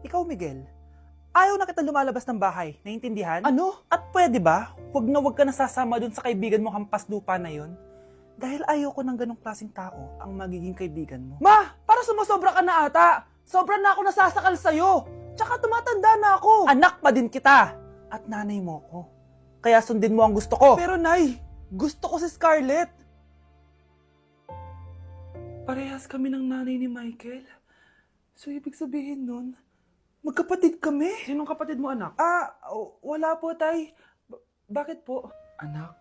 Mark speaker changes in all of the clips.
Speaker 1: Ikaw, Miguel, ayaw na kita lumalabas ng bahay. Naiintindihan? Ano? At pwede ba? Huwag ka nasasama dun sa kaibigan mo hampas lupa na yon. Dahil ayaw ko ng ganong klaseng tao ang magiging kaibigan mo. Ma! Para sumusobra ka na ata! Sobra na ako nasasakal sa'yo! Tsaka tumatanda na ako! Anak pa din kita! At nanay mo ko. Kaya sundin mo ang gusto ko. Pero Nay, gusto ko si Scarlett. Parehas kami ng nanay ni Michael. So ibig sabihin nun, magkapatid kami? Sinong kapatid mo, anak? Wala po, Tay. Bakit po? Anak,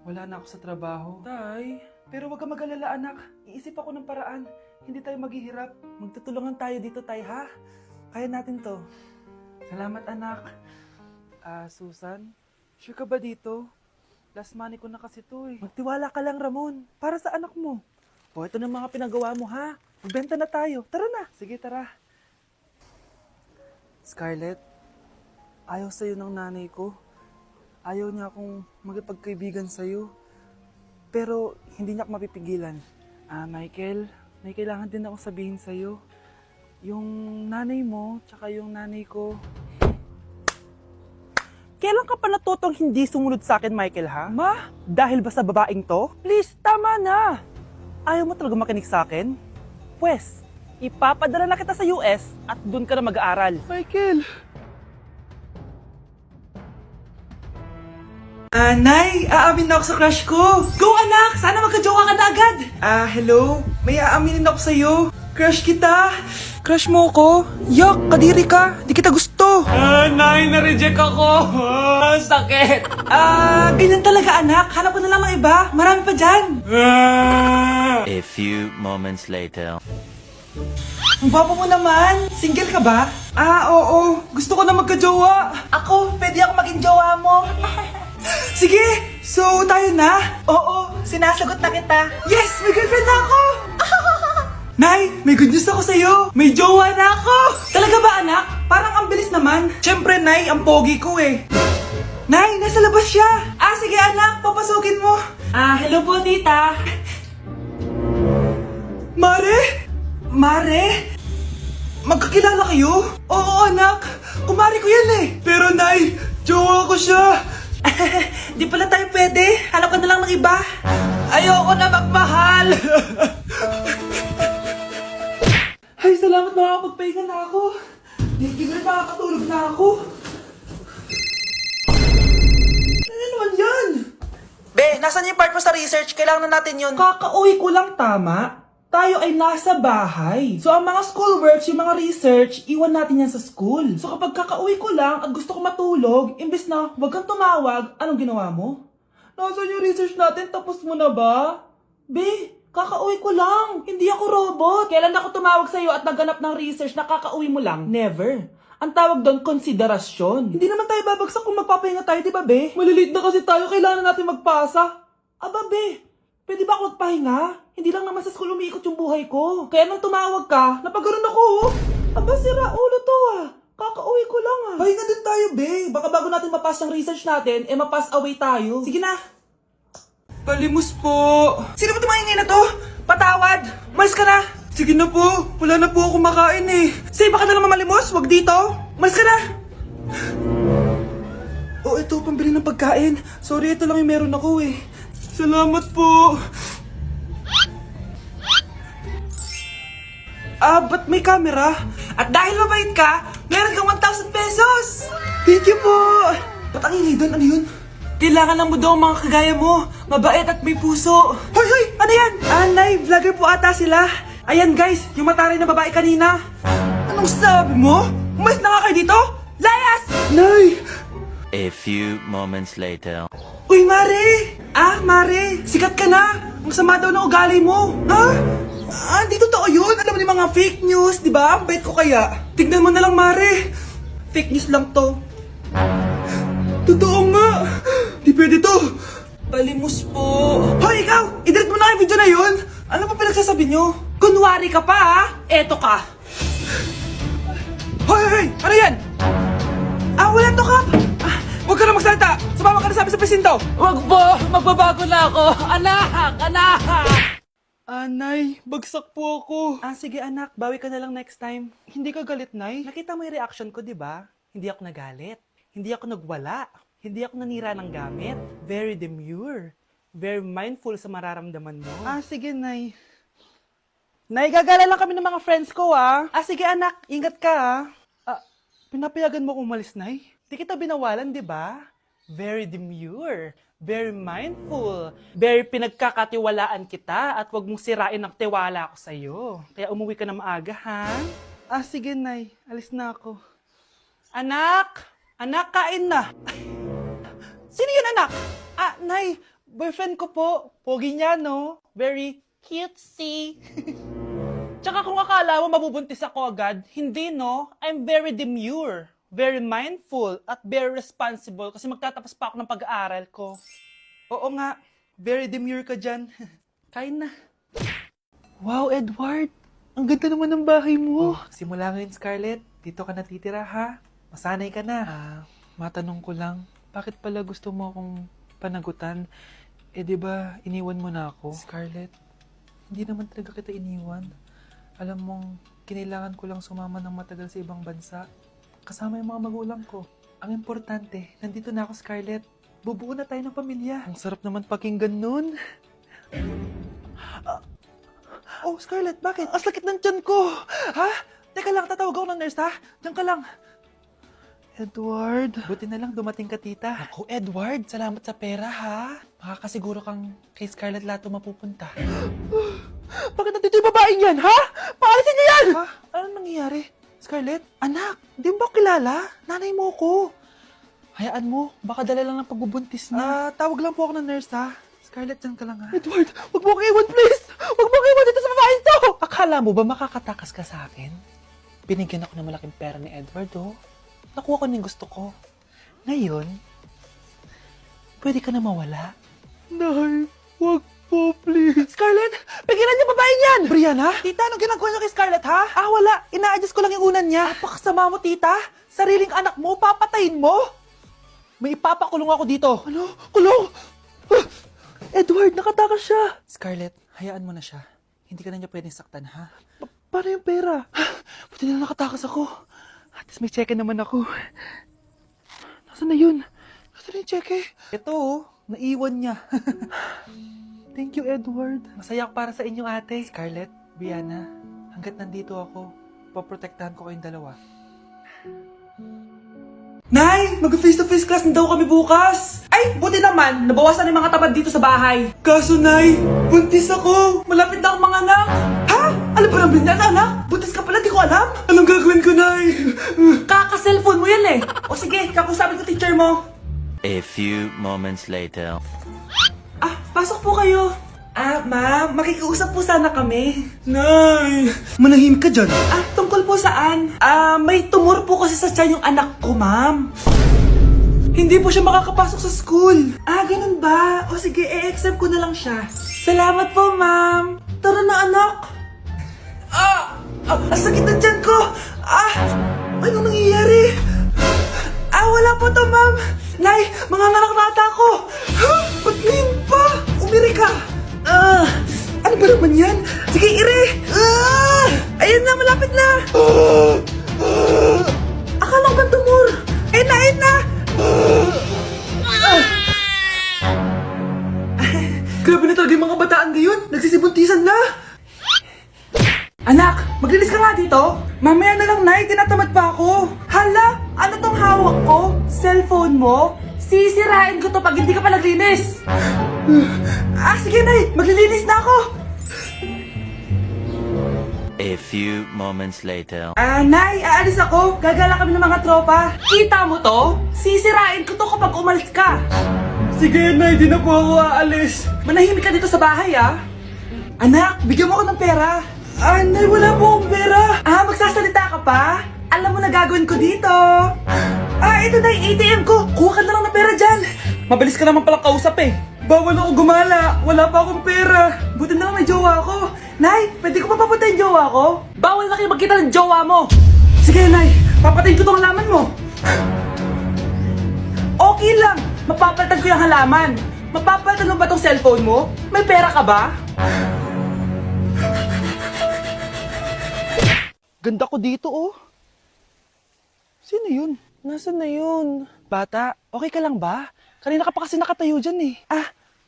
Speaker 1: wala na ako sa trabaho. Tay, pero wag ka mag-alala, anak. Iisip ako ng paraan. Hindi tayo maghihirap. Magtutulungan tayo dito, Tay, ha? Kaya natin to. Salamat, anak. Susan, sure ka ba dito? Last money ko na kasi to eh. Magtiwala ka lang, Ramon. Para sa anak mo. O, ito na mga pinagawa mo, ha? Magbenta na tayo. Tara na. Sige, tara. Scarlett, ayaw sa'yo ng nanay ko. Ayaw niya akong magipagkaibigan sa'yo. Pero hindi niya ako mapipigilan. Michael, may kailangan din ako sabihin sa'yo. Yung nanay mo, tsaka yung nanay ko. Kailan ka pa natutong hindi sumunod sa akin, Michael, ha? Ma, dahil ba sa babaeng to? Please, tama na! Ayaw mo talaga makinig sa akin? Pwes, ipapadala na kita sa US at doon ka na mag-aaral. Michael! Nay, aamin na ako sa crush ko. Go, anak! Sana magka-jowa ka na agad. Hello? May aaminin ako sa'yo. Crush kita. Crush mo ko? Yak, kadiri ka. Di kita gusto.
Speaker 2: Nay, na-reject ako. Sakit.
Speaker 1: Ganyan talaga, anak. Hanap ko na lang ng iba. Marami pa dyan.
Speaker 3: A few moments later.
Speaker 1: Ang baba mo naman. Single ka ba? Oo. Gusto ko na magka-jowa. Ako, pwede ako maging jowa mo. Sige, so tayo na? Oo, sinasagot na kita. Yes, may girlfriend na ako! Nay, may good news ako sa'yo. May jowa na ako! Talaga ba, anak? Parang ang bilis naman. Siyempre, Nay, ang pogi ko eh. Nay, nasa labas siya. Sige anak, papasukin mo. Hello po, tita. Mare? Mare? Magkakilala kayo? Oo, anak. Kumari ko yan eh. Pero, Nay, jowa ko siya. Di pala tayo pwede. Hanap ka na lang ng iba. Ayoko na magmahal. Ay, salamat na makapagpahinga na ako. Hindi na makakatulog na ako. Ano naman yan? Be, nasan yung part mo sa research? Kailangan na natin yun. Kakauwi ko lang, tama? Tayo ay nasa bahay. So, ang mga schoolworks, yung mga research, iwan natin yan sa school. So, kapag kakauwi ko lang at gusto ko matulog, imbes na wag kang tumawag, anong ginawa mo? Nasaan yung research natin? Tapos mo na ba? Be, kakauwi ko lang. Hindi ako robot. Kailan ako tumawag sa'yo at nagganap ng research na kakauwi mo lang? Never. Ang tawag doon, konsiderasyon. Hindi naman tayo babagsak kung magpapahinga tayo, di ba, be? Malilate na kasi tayo, kailangan natin magpasa. Aba, be, pwede ba ako magpahinga? Hindi lang naman sa school umiikot yung buhay ko. Kaya nang tumawag ka, napagano'n ako. Aba, sira ulo to Kakauwi ko lang Pahinga din tayo, be. Baka bago natin mapass yung research natin, mapass away tayo. Sige na. Palimos po. Sino ba tumahingin na to? Patawad. Malis ka na. Sige na po. Wala na po ako makain eh. Say, baka na naman malimos. Wag dito. Malis ka na. Ito, pambili ng pagkain. Sorry, ito lang yung meron ako eh. Salamat po. Ba't may camera? At dahil mabait ka, meron kang 1,000 pesos! Thank you po! Ba't ang ingay doon? Ano yun? Kailangan lang mo daw ang mga kagaya mo. Mabait at may puso. Hoy! Ano yan? Nay, vlogger po ata sila. Ayan guys, yung mataray na babae kanina. Anong sabi mo? Umalis na nga kayo dito? Layas! Nay!
Speaker 3: A few moments later.
Speaker 1: Uy, Mare! Mare! Sikat ka na! Ang sama daw ng ugali mo! Di totoo yun! Alam mo yung mga fake news, di ba? Ang bait ko kaya. Tignan mo na lang, Mare! Fake news lang to. Totoo nga! Di pwede to! Palimos po! Hoy, ikaw! I-delete mo na yung video na yun! Ano pa pinagsasabi nyo? Kunwari ka pa, Eto ka! Hoy! Ano yan? Wala to, Kap! Huwag ka na magsalita! Sumama ka na sabi sa presinto!
Speaker 2: Wag po, magbabago na ako. Anak!
Speaker 1: Nay, bagsak po ako. Sige anak, bawi ka na lang next time. Hindi ka galit, Nay? Nakita mo yung reaction ko, di ba? Hindi ako nagalit. Hindi ako nagwala. Hindi ako nanira ng gamit. Very demure. Very mindful sa mararamdaman mo. Sige, Nay. Nay, gagala lang kami ng mga friends ko, sige anak, ingat ka, pinapayagan mo akong umalis, Nay? Di kita binawalan, di ba? Very demure. Very mindful. Very pinagkakatiwalaan kita at wag mong sirain ang tiwala ko sa'yo. Kaya umuwi ka na maaga, ha? Sige, Nay. Alis na ako. Anak! Anak, kain na! Sino yun, anak? Nay, boyfriend ko po. Pogi niya, no? Very cutesy. Tsaka kung akala mo mabubuntis ako agad, hindi, no? I'm very demure. Very mindful at very responsible kasi magtatapos pa ako ng pag-aaral ko. Oo nga, very demure ka dyan. Kain na. Wow, Edward! Ang ganda naman ng bahay mo. Simula ngayon, Scarlett. Dito ka natitira, ha? Masanay ka na. Matanong ko lang, bakit pala gusto mo akong panagutan? Di ba iniwan mo na ako? Scarlett, hindi naman talaga kita iniwan. Alam mong, kinailangan ko lang sumama ng matagal sa ibang bansa. Kasama yung mga magulang ko. Ang importante, nandito na ako, Scarlett. Bubuo na tayo ng pamilya. Ang sarap naman pakinggan nun. Scarlett, bakit? Ang sakit ng tiyan ko. Ha? Teka lang, tatawag ako ng nurse, ha? Diyan ka lang. Edward. Buti na lang dumating ka, tita. Ako, Edward, salamat sa pera, ha? Makakasiguro kang kay Scarlett Lato mapupunta. Bakit nandito yung babaeng yan, ha? Paalisin niyo yan! Ha? Anong nangyayari? Scarlett? Anak, di mo ba kilala? Nanay mo ko. Hayaan mo, baka dala lang ng pagbubuntis niya. Tawag lang po ako ng nurse, ha? Scarlett, dyan ka lang, ha? Edward, wag mo kang iwan, please! Wag mo kang iwan dito sa babaeng to! Akala mo ba makakatakas ka sa akin? Binigyan ako ng malaking pera ni Edward, oh. Nakuha ko na yung gusto ko. Ngayon, pwede ka na mawala. Nay, wag po, please. Scarlett, pigilan niyo babaeng yan! Brianna? Tita, anong ginagawa niyo kay Scarlett, ha? Wala. Ina-adjust ko lang yung unan niya. Napakasama mo, tita. Sariling anak mo, papatayin mo. May ipapakulong ako dito. Ano? Kulong? Edward, nakatakas siya. Scarlett, hayaan mo na siya. Hindi ka na niya pwedeng saktan, ha? Paano yung pera? Buti na nakatakas ako. At least may cheque naman ako. Nasaan na yun? Nasaan na yung cheque? Ito, naiwan niya. Thank you, Edward. Masaya ako para sa inyo, ate. Scarlett, Brianna, hanggat nandito ako, poprotektahan ko kayong dalawa. Nay! Mag-face-to-face class na daw kami bukas! Ay, buti naman! Nabawasan yung mga tamad dito sa bahay. Kaso, Nay, buntis ako! Malapit na akong mga anak! Ha? Alam ba namin yan, anak? Buntis ka pala, di ko alam! Anong gagawin ko, Nay? Kaka-cellphone mo yan eh! O sige, kakusapin ko teacher mo.
Speaker 3: A few moments later.
Speaker 1: Pasok po kayo. Ma'am, makikiusap po sana kami. Nay! Manahimik ka dyan. Tungkol po saan? May tumor po kasi sa tiyan yung anak ko, ma'am. Hindi po siya makakapasok sa school. Ganun ba? O sige, i-accept ko na lang siya. Salamat po, ma'am. Tara na, anak. Ang sakit ng tiyan ko. Anong nangyayari? Wala po to, ma'am. Nay, mga anak na ata ako. Ba't ngayon pa? Umiri ka. Ano ba naman yan? Sige, ire! Ayun na, malapit na! Akala ko ba tumor? Ayun na! Grabe na talaga yung mga bataan ngayon. Nagsisibuntisan na. Anak, maglinis ka nga dito. Mamaya na lang, Nay. Tinatamad pa ako. Hala, ano tong hawak ko? Cellphone mo? Sisirain ko to pag hindi ka pa naglinis. Sige, Nay. Maglilinis na ako.
Speaker 3: A few moments later.
Speaker 1: Nay, aalis ako. Gagala kami ng mga tropa. Kita mo to? Sisirain ko to kapag umalis ka. Sige, Nay. Di na po ako aalis. Manahimik ka dito sa bahay, Anak, bigyan mo ako ng pera. Nay, wala po akong pera. Magsasalita ka pa? Alam mo na gagawin ko dito. Ito na yung ATM ko. Kuha ka na lang ng pera dyan. Mabilis ka naman palang kausap eh. Bawal ako gumala. Wala pa akong pera. Buti na lang may jowa ko. Nay, pwede ko pa papatay yung jowa ko? Bawal na kayo magkita ng jowa mo. Sige, Nay. Papatayin ko tong halaman mo. Okay lang. Mapapalitan ko yung halaman. Mapapalitan mo ba tong cellphone mo? May pera ka ba? Ganda ko dito, oh. Sino yun? Nasaan na yun? Bata, okay ka lang ba? Kanina ka pa kasi nakatayo dyan eh.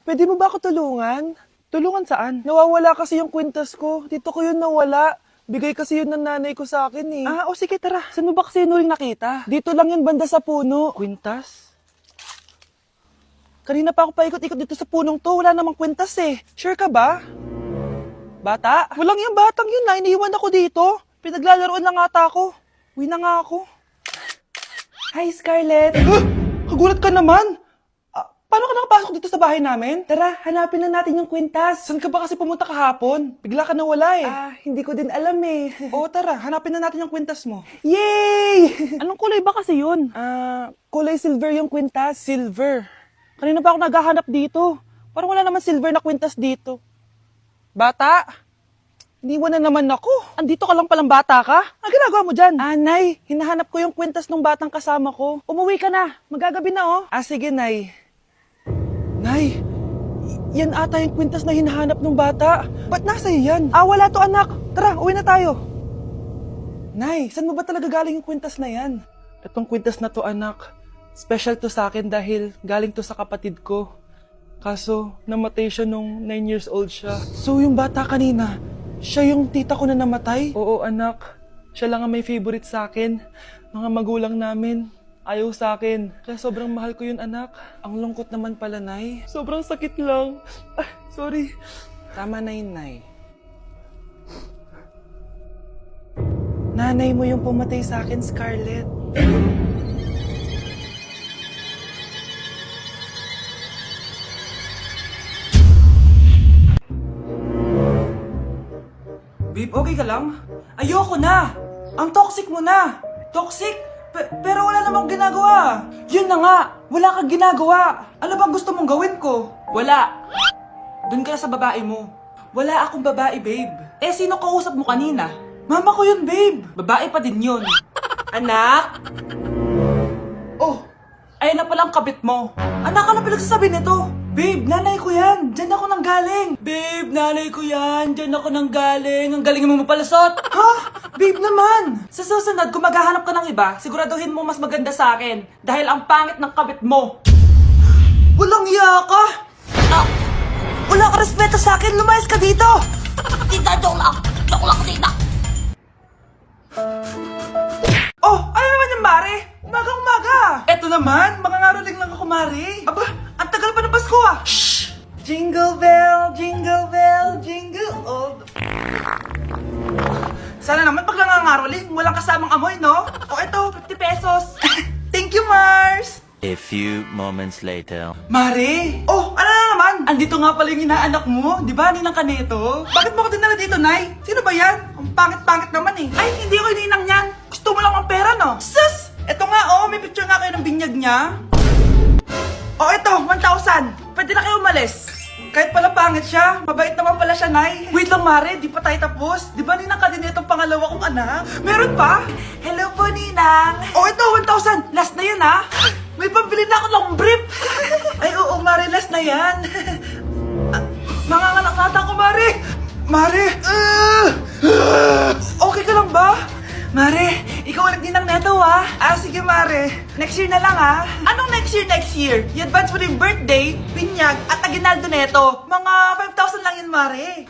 Speaker 1: Pwede mo ba ako tulungan? Tulungan saan? Nawawala kasi yung kwintas ko. Dito ko yun nawala. Bigay kasi yun ng nanay ko sa akin eh. Sige tara. Saan mo ba kasi yun uling nakita? Dito lang yun banda sa puno. Kwintas? Kanina pa ako paikot-ikot dito sa punong to. Wala namang kwintas eh. Sure ka ba? Bata? Walang yung batang yun na. Iniwan ako dito. Pinaglalaroan lang ata ako. Uwi na nga ako. Hi, Scarlett. Kagulat ka naman. Paano ka nakapasok dito sa bahay namin? Tara, hanapin na natin yung kwintas. Saan ka ba kasi pumunta kahapon? Bigla ka nawala eh. Hindi ko din alam eh. Oo, tara, hanapin na natin yung kwintas mo. Yay! Anong kulay ba kasi yun? Kulay silver yung kwintas. Silver. Kanina pa ako naghahanap dito. Parang wala naman silver na kwintas dito. Bata? Iniwan na naman ako. Andito ka lang palang bata ka? Ang ginagawa mo dyan? Nay, hinahanap ko yung kwintas ng batang kasama ko. Umuwi ka na. Magagabi na oh. Sige, Nay. Nay, yan ata yung kwintas na hinahanap ng bata. Ba't nasa iyo yan? Wala to anak. Tara, uwi na tayo. Nay, saan mo ba talaga galing yung kwintas na yan? Itong kwintas na to anak, special to sa akin dahil galing to sa kapatid ko. Kaso, namatay siya nung 9 years old siya. So yung bata kanina, siya yung tita ko na namatay? Oo anak, siya lang ang may favorite sa akin. Mga magulang namin, ayaw sa akin. Kaya sobrang mahal ko yun anak. Ang lungkot naman pala, Nay. Sobrang sakit lang. Sorry. Tama na yun, Nay. Nanay mo yung pumatay sa akin, Scarlett. Babe, okay ka lang? Ayoko na! Ang toxic mo na! Toxic? Pero wala namang ginagawa. Yun na nga, wala kang ginagawa. Ano bang gusto mong gawin ko? Wala. Doon ka na sa babae mo. Wala akong babae, babe. Sino kausap mo kanina? Mama ko yun, babe. Babae pa din yun. Anak? Oh, ayun na palang kabit mo. Anak, ano pinagsasabi nito? Babe, nanay ko yan. Diyan ako nang galing. Babe, nanay ko yan. Diyan ako nang galing. Ang galing mo mapalasot. Ha? Babe naman. Sa susunod, kung maghahanap ka ng iba, siguraduhin mo mas maganda sa akin. Dahil ang pangit ng kabit mo. Walang iya ka. Wala ka respeto sa akin. Lumayas ka dito. Tita, joke lang. Joke lang, tita. Oh, ano naman yung Mare? Umaga-umaga. Eto naman, mga ngaroling lang ako, Mare. Aba, ang tagal pa ng Pasko ah. Shh! Jingle bell, jingle bell, jingle all the... Sana naman pag nangangaroling, walang kasamang amoy, no? O eto, 50 pesos. Thank you, Mars.
Speaker 3: A few moments later.
Speaker 1: Mare! Oh, ano na naman? Andito nga pala yung inaanak mo. Di ba, ninang ka nito? Bakit mo ko dinala dito, Nay? Sino ba yan? Ang pangit-pangit naman eh. Ay, hindi ko ninang yan. Gusto mo lang ang pera, no? Sus! Eto nga, oh. May picture nga kayo ng binyag niya. Oh, eto, 1,000. Pwede na kayo umalis. Kahit pala pangit siya, mabait naman pala siya, Nay. Wait lang, Mare. Di pa tayo tapos. Di ba ninang ka din itong pangalawa kong anak? Meron pa? Hello po, Ninang. Oh, ito, 1,000. Last na yun, ha? May pambili na ako ng brief. Ay, oo, Mare, last na yan. Nanganganak nata ko, Mare. Mare. Okay ka lang ba? Mare, ikaw ulit din ang neto, ha? Sige, Mare. Next year na lang, ha? Anong next year, next year? I-advance mo na yung birthday, pinyag, at aginaldo neto. Mga 5,000 lang yun, Mare.